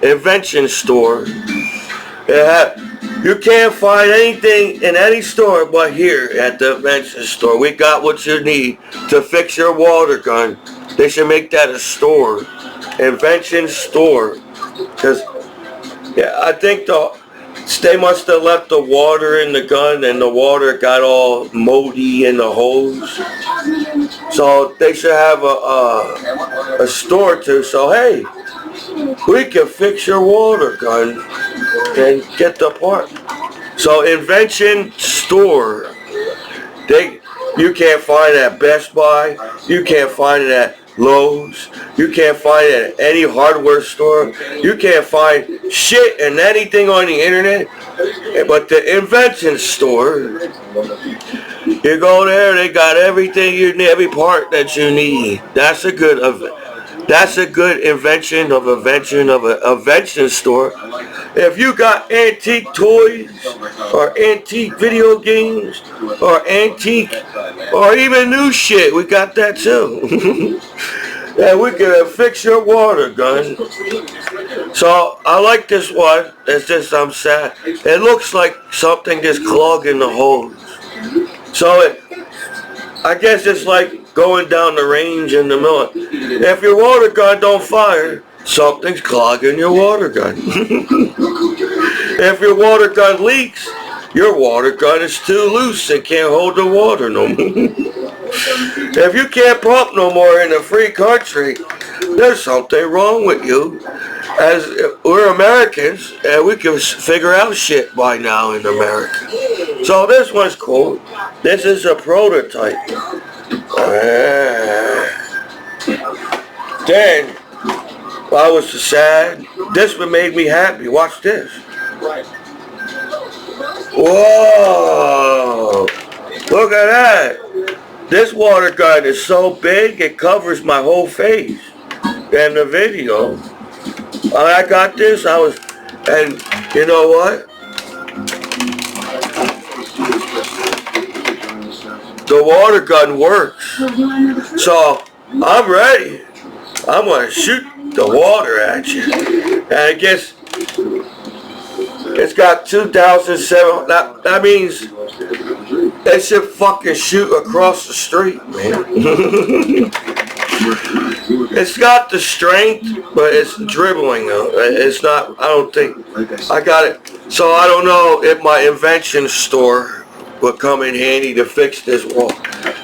invention store? You can't find anything in any store but here at the invention store. We got what you need to fix your water gun. They should make that a store. Invention store. Because, yeah, I think they must have left the water in the gun and the water got all moldy in the hose. So they should have a store too. So, hey, we can fix your water gun and get the part. So invention store. You can't find it at Best Buy. You can't find it at Lowe's. You can't find it at any hardware store. You can't find shit and anything on the internet. But the invention store, you go there, they got everything you need, every part that you need. That's a good invention of an invention store. If you got antique toys or antique video games or antique or even new shit, we got that too. And we can fix your water gun. So I like this one. It's just I'm sad. It looks like something just clogging the hose. So I guess it's like going down the range in the middle. If your water gun don't fire, something's clogging your water gun. If your water gun leaks, your water gun is too loose and can't hold the water no more. If you can't pump no more in a free country, there's something wrong with you. As we're Americans, and we can figure out shit by now in America. So this one's cool. This is a prototype. Then, I was sad. This one made me happy. Watch this. Whoa! Look at that. This water gun is so big it covers my whole face. And the video. When I got this, and you know what? The water gun works. So, I'm ready. I'm going to shoot the water at you. And I guess it's got 2007. That means they should fucking shoot across the street, man. It's got the strength, but it's dribbling though. It's not, I don't think, I got it. So I don't know if my invention store would come in handy to fix this wall.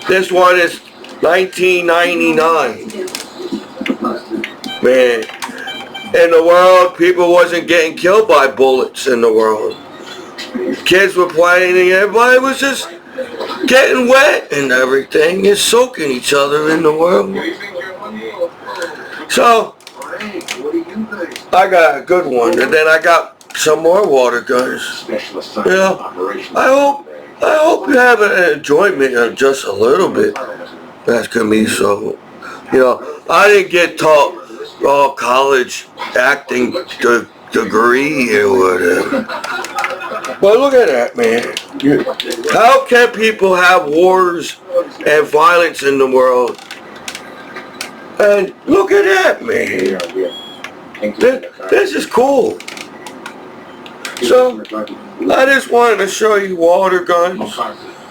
This one is 1999. Man, in the world, people wasn't getting killed by bullets in the world. Kids were playing and everybody was just getting wet and everything and soaking each other in the world. So, I got a good one, and then I got some more water guns. You know, I hope you have an enjoyment of just a little bit. That's Commiso. You know, I didn't get taught college acting degree or whatever. But look at that, man. How can people have wars and violence in the world? And look at that, man. This is cool. So, I just wanted to show you water guns.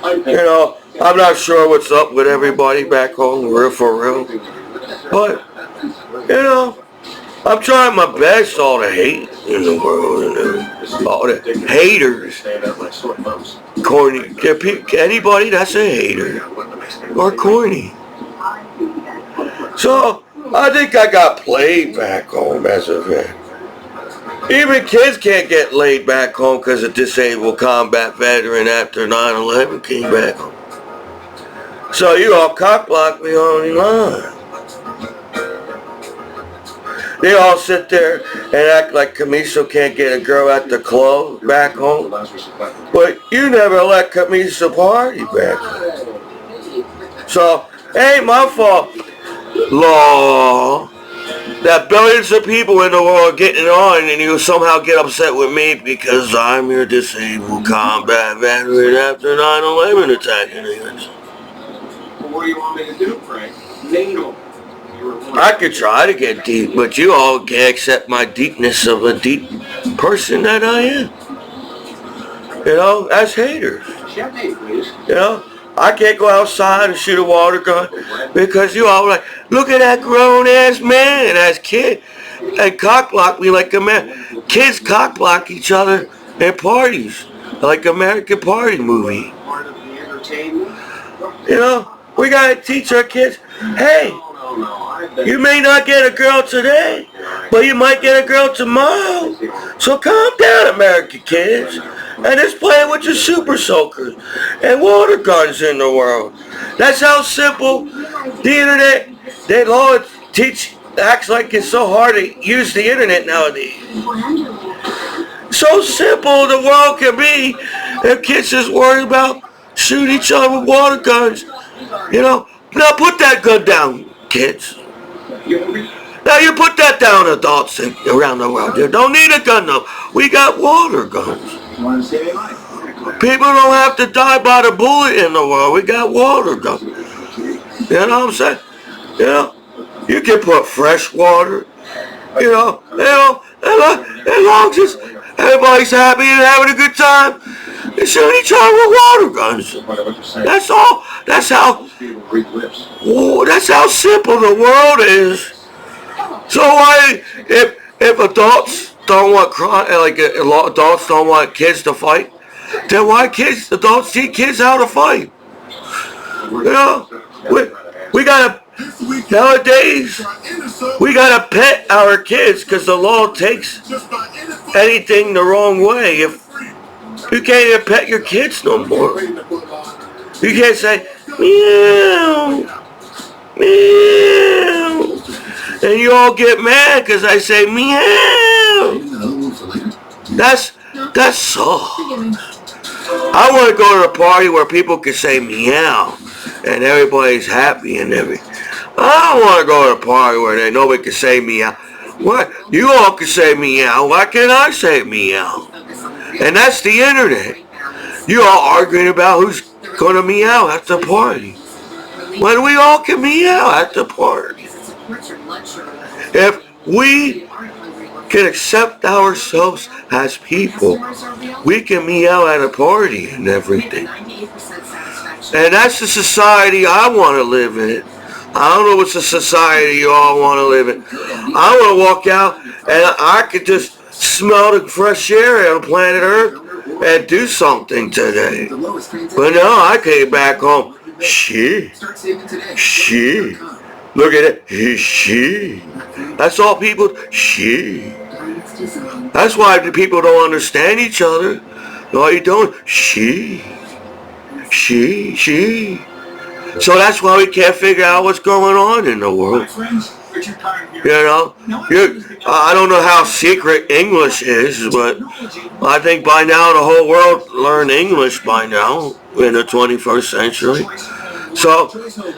You know, I'm not sure what's up with everybody back home, real for real. But, you know, I'm trying my best, all the hate in the world, you know, all the haters. Corny. Anybody that's a hater or corny. So, I think I got played back home as a vet. Even kids can't get laid back home because a disabled combat veteran after 9/11 came back home. So you all cock-block me on your line. They all sit there and act like Commiso can't get a girl at the club back home. But you never let Commiso party back home. So, it ain't my fault, law, that billions of people in the world are getting on and you somehow get upset with me because I'm your disabled combat veteran after 9/11 attacking against. What do you want me to do, Frank? Mingle. I could try to get deep, but you all can't accept my deepness of a deep person that I am. You know, that's haters. Champagne, please. You know, I can't go outside and shoot a water gun because you all like, look at that grown ass man and that kid and cock block me like a man. Kids cock block each other at parties like American Party movie. Part of the entertainment. You know, we gotta teach our kids, hey, you may not get a girl today, but you might get a girl tomorrow. So calm down, American kids, and just play with your super soakers and water guns in the world. That's how simple the internet, they law acts like it's so hard to use the internet nowadays. So simple the world can be if kids just worry about shooting each other with water guns. You know, now put that gun down, kids. Now you put that down, adults around the world. You don't need a gun though. We got water guns. People don't have to die by the bullet in the world. We got water guns. You know what I'm saying? You know, you can put fresh water. You know, as long as everybody's happy and having a good time, they shoot each other with water guns. That's all. That's how simple the world is. So why, if adults don't want adults don't want kids to fight, then why adults teach kids how to fight? You know, we gotta, nowadays, we gotta pet our kids because the law takes anything the wrong way. If you can't even pet your kids no more. You can't say, meow, meow. And you all get mad because I say meow. That's soft. I want to go to a party where people can say meow and everybody's happy and everything. I don't want to go to a party where nobody can say meow. What? You all can say meow. Why can't I say meow? And that's the internet. You all arguing about who's going to meow at the party. When we all can meow at the party. If we can accept ourselves as people, we can meow at a party and everything. And that's the society I want to live in. I don't know what's the society you all want to live in. I want to walk out and I could just smell the fresh air on planet Earth and do something today. But no, I came back home. She. Look at it. She. That's all people. She. That's why the people don't understand each other. All you doing? She. So that's why we can't figure out what's going on in the world. You know, I don't know how secret English is, but I think by now the whole world learned English by now in the 21st century. So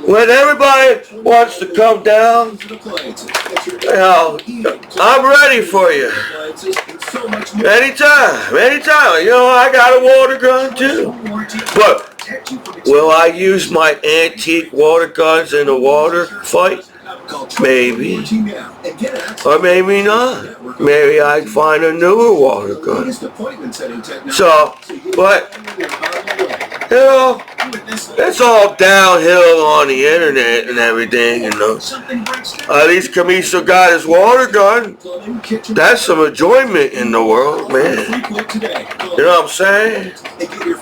when everybody wants to come down, you know, I'm ready for you. Anytime. You know, I got a water gun too. But will I use my antique water guns in a water fight? Maybe. Or maybe not. Maybe I'd find a newer water gun. So, but, you know, it's all downhill on the internet and everything, you know. At least Commiso got his water gun. That's some enjoyment in the world, man. You know what I'm saying?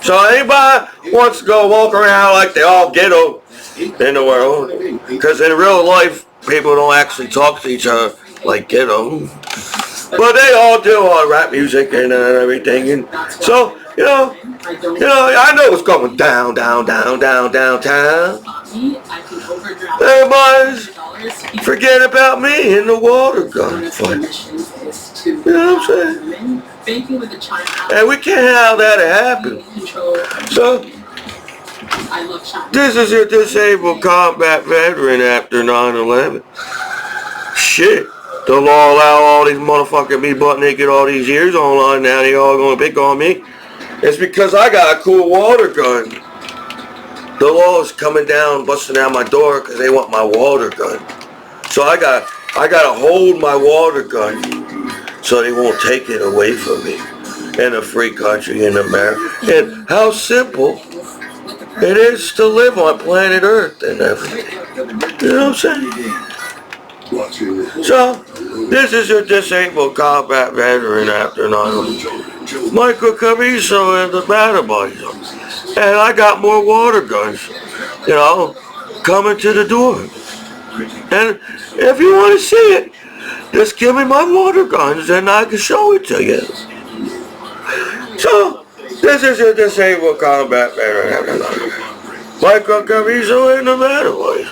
So anybody wants to go walk around like they all ghetto in the world, because in real life, people don't actually talk to each other like ghetto. But they all do all rap music and everything. And so, you know, I know what's going down. Everybody's forget about me in the water gun fight. You know what I'm saying? And we can't have that happen. So, this is your disabled combat veteran after 9/11. Shit. The law allow all these motherfuckers be butt naked all these years online. Now they all gonna pick on me. It's because I got a cool water gun. The law is coming down, busting down my door because they want my water gun. So I gotta hold my water gun so they won't take it away from me. in a free country in America, and how simple it is to live on planet Earth and everything. You know what I'm saying? So, this is your disabled combat veteran after 9/11. Michael Commiso and the Battle Boys. And I got more water guns, you know, coming to the door. And if you want to see it, just give me my water guns and I can show it to you. So, this is your disabled combat veteran after 9/11. Michael Commiso and the Battle Boys.